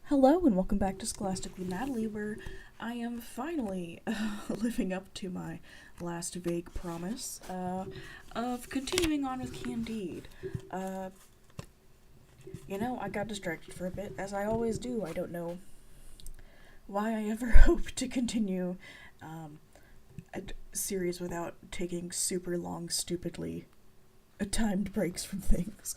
Hello and welcome back to Scholastically Natalie, where I am finally living up to my last vague promise of continuing on with Candide. I got distracted for a bit, as I always do. I don't know why I ever hope to continue a series without taking super long, stupidly timed breaks from things.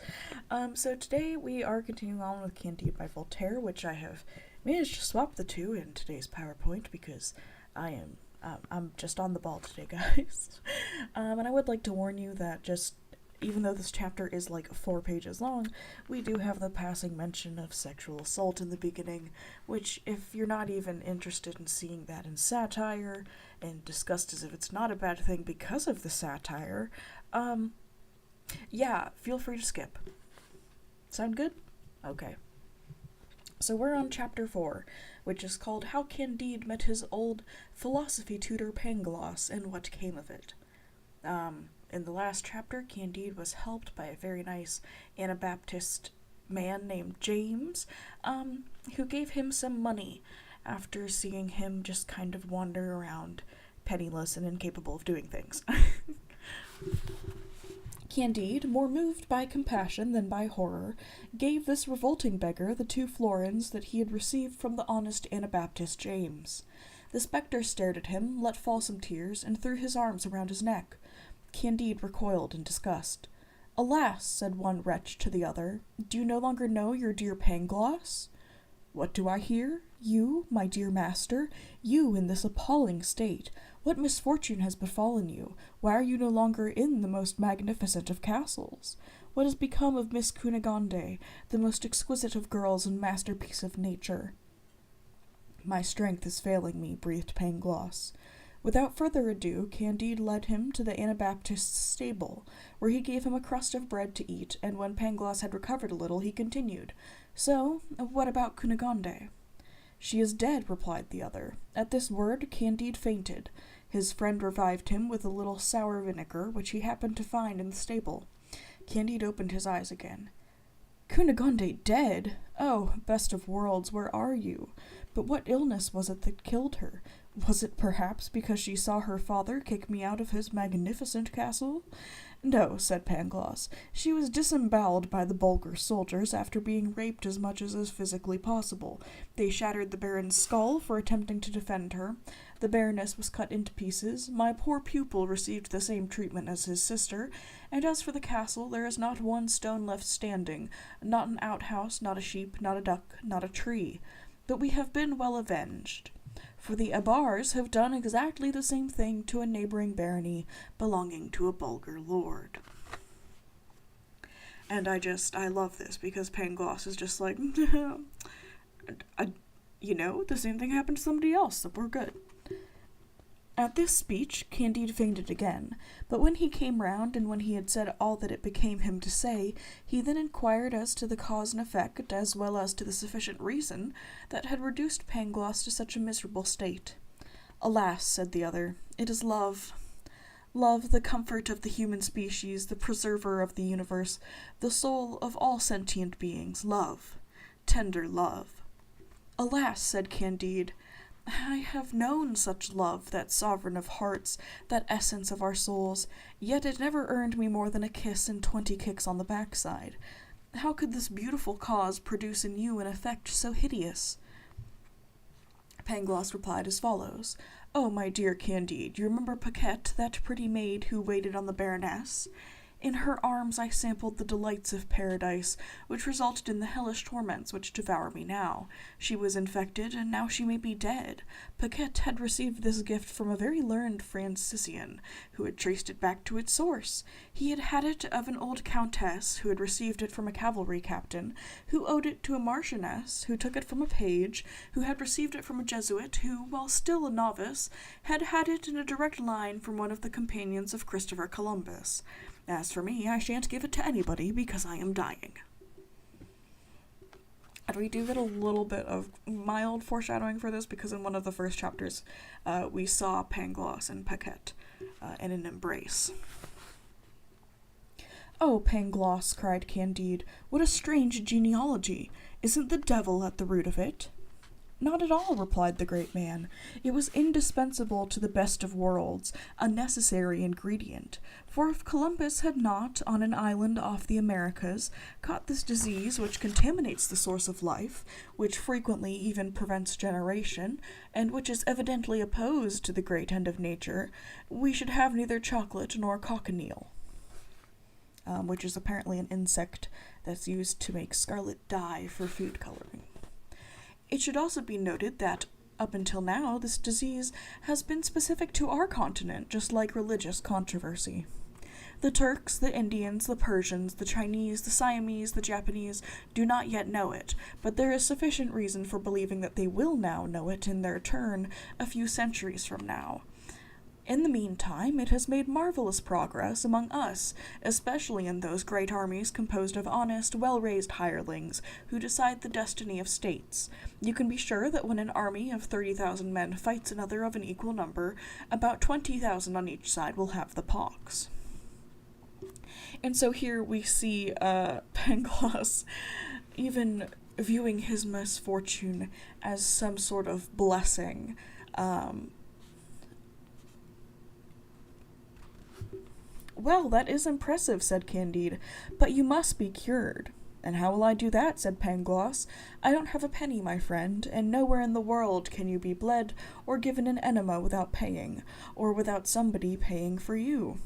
So today we are continuing on with Candide by Voltaire, which I have managed to swap the two in today's PowerPoint because I'm just on the ball today, guys. And I would like to warn you that even though this chapter is like 4 pages long, we do have the passing mention of sexual assault in the beginning, which, if you're not even interested in seeing that in satire and discussed as if it's not a bad thing because of the satire, yeah, feel free to skip. Sound good? Okay. So we're on chapter 4, which is called How Candide Met His Old Philosophy Tutor Pangloss and What Came of It. In the last chapter, Candide was helped by a very nice Anabaptist man named James, who gave him some money after seeing him just kind of wander around penniless and incapable of doing things. Candide, more moved by compassion than by horror, gave this revolting beggar the 2 florins that he had received from the honest Anabaptist James. The spectre stared at him, let fall some tears, and threw his arms around his neck. Candide recoiled in disgust. "Alas," said one wretch to the other, "do you no longer know your dear Pangloss?" "What do I hear? You, my dear master, you in this appalling state. What misfortune has befallen you? Why are you no longer in the most magnificent of castles? What has become of Miss Cunegonde, the most exquisite of girls and masterpiece of nature?" "My strength is failing me," breathed Pangloss. Without further ado, Candide led him to the Anabaptist's stable, where he gave him a crust of bread to eat, and when Pangloss had recovered a little, he continued, "So, what about Cunegonde?" "She is dead," replied the other. At this word, Candide fainted. His friend revived him with a little sour vinegar, which he happened to find in the stable. Candide opened his eyes again. "Cunegonde dead? Oh, best of worlds, where are you? But what illness was it that killed her? Was it perhaps because she saw her father kick me out of his magnificent castle?" "No," said Pangloss. "She was disemboweled by the Bulgar soldiers after being raped as much as is physically possible. They shattered the Baron's skull for attempting to defend her. The Baroness was cut into pieces. My poor pupil received the same treatment as his sister. And as for the castle, there is not one stone left standing, not an outhouse, not a sheep, not a duck, not a tree. But we have been well avenged. For the Abars have done exactly the same thing to a neighboring barony belonging to a Bulgar lord." And I love this, because Pangloss is just like, the same thing happened to somebody else, so we're good. At this speech, Candide fainted again, but when he came round, and when he had said all that it became him to say, he then inquired as to the cause and effect, as well as to the sufficient reason, that had reduced Pangloss to such a miserable state. "Alas," said the other, "it is love. Love, the comfort of the human species, the preserver of the universe, the soul of all sentient beings, love. Tender love." "Alas," said Candide, "I have known such love, that sovereign of hearts, that essence of our souls, yet it never earned me more than a kiss and 20 kicks on the backside. How could this beautiful cause produce in you an effect so hideous?" Pangloss replied as follows. "Oh, my dear Candide, you remember Paquette, that pretty maid who waited on the Baroness? In her arms I sampled the delights of paradise, which resulted in the hellish torments which devour me now. She was infected, and now she may be dead. Paquette had received this gift from a very learned Franciscan, who had traced it back to its source. He had had it of an old countess, who had received it from a cavalry captain, who owed it to a marchioness, who took it from a page, who had received it from a Jesuit, who, while still a novice, had had it in a direct line from one of the companions of Christopher Columbus. As for me, I shan't give it to anybody because I am dying." And we do get a little bit of mild foreshadowing for this, because in one of the first chapters, we saw Pangloss and Paquette in an embrace. "Oh, Pangloss," cried Candide, "what a strange genealogy! Isn't the devil at the root of it? Not at all, replied the great man. It was indispensable to the best of worlds, a necessary ingredient. For if Columbus had not, on an island off the Americas, caught this disease which contaminates the source of life, which frequently even prevents generation, and which is evidently opposed to the great end of nature, we should have neither chocolate nor cochineal. Which is apparently an insect that's used to make scarlet dye for food coloring. It should also be noted that, up until now, this disease has been specific to our continent, just like religious controversy. The Turks, the Indians, the Persians, the Chinese, the Siamese, the Japanese do not yet know it, but there is sufficient reason for believing that they will now know it in their turn a few centuries from now. In the meantime, it has made marvelous progress among us, especially in those great armies composed of honest, well-raised hirelings who decide the destiny of states. You can be sure that when an army of 30,000 men fights another of an equal number, about 20,000 on each side will have the pox. And so here we see Pangloss even viewing his misfortune as some sort of blessing. Well, that is impressive, said Candide, but you must be cured. And how will I do that, said Pangloss. I don't have a penny, my friend, and nowhere in the world can you be bled or given an enema without paying, or without somebody paying for you.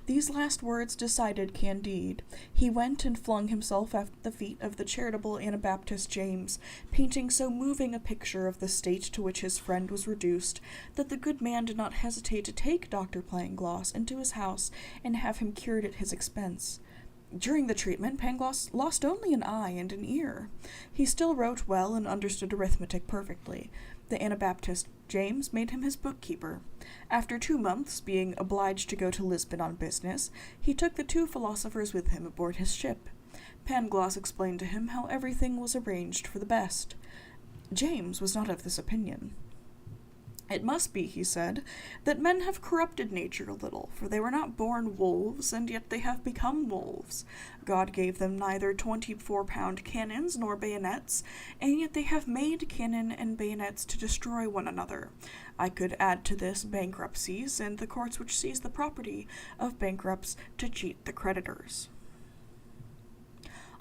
These last words decided Candide. He went and flung himself at the feet of the charitable Anabaptist James, painting so moving a picture of the state to which his friend was reduced that the good man did not hesitate to take Dr. Pangloss into his house and have him cured at his expense. During the treatment, Pangloss lost only an eye and an ear. He still wrote well and understood arithmetic perfectly. The Anabaptist James made him his bookkeeper. After 2 months, being obliged to go to Lisbon on business, he took the 2 philosophers with him aboard his ship. Pangloss explained to him how everything was arranged for the best. James was not of this opinion. It must be, he said, that men have corrupted nature a little, for they were not born wolves, and yet they have become wolves. God gave them neither 24-pound cannons nor bayonets, and yet they have made cannon and bayonets to destroy one another. I could add to this bankruptcies, and the courts which seize the property of bankrupts to cheat the creditors.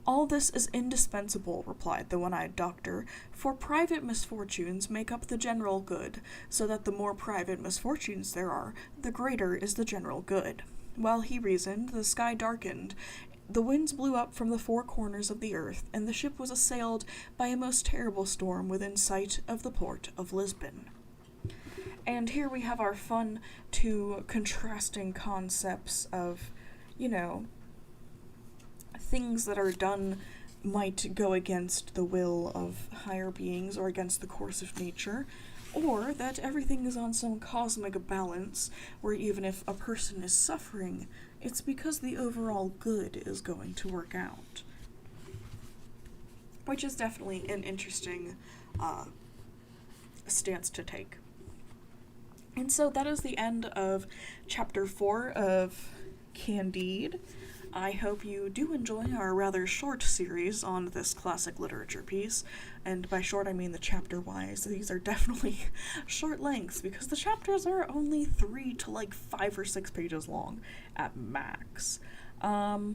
All this is indispensable, replied the one-eyed doctor, for private misfortunes make up the general good, so that the more private misfortunes there are, the greater is the general good. While he reasoned, the sky darkened, the winds blew up from the 4 corners of the earth, and the ship was assailed by a most terrible storm within sight of the port of Lisbon. And here we have our fun 2 contrasting concepts of, things that are done might go against the will of higher beings or against the course of nature, or that everything is on some cosmic balance where even if a person is suffering, it's because the overall good is going to work out. Which is definitely an interesting stance to take. And so that is the end of chapter 4 of Candide. I hope you do enjoy our rather short series on this classic literature piece, and by short I mean the chapter-wise. These are definitely short lengths, because the chapters are only 3 to 5 or 6 pages long, at max. I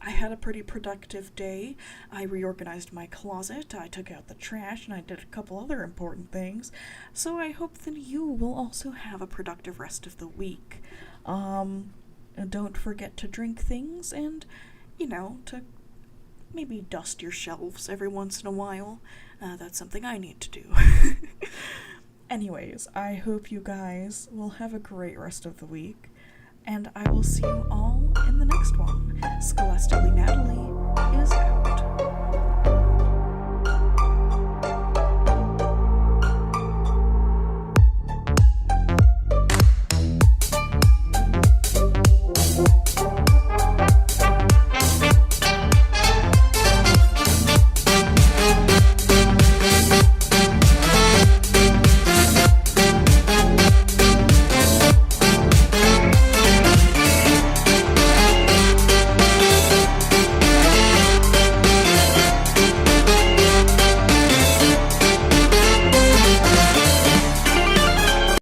had a pretty productive day. I reorganized my closet, I took out the trash, and I did a couple other important things, so I hope that you will also have a productive rest of the week. Don't forget to drink things and, to maybe dust your shelves every once in a while. That's something I need to do. Anyways, I hope you guys will have a great rest of the week, and I will see you all in the next one. Scholastically Natalie is out.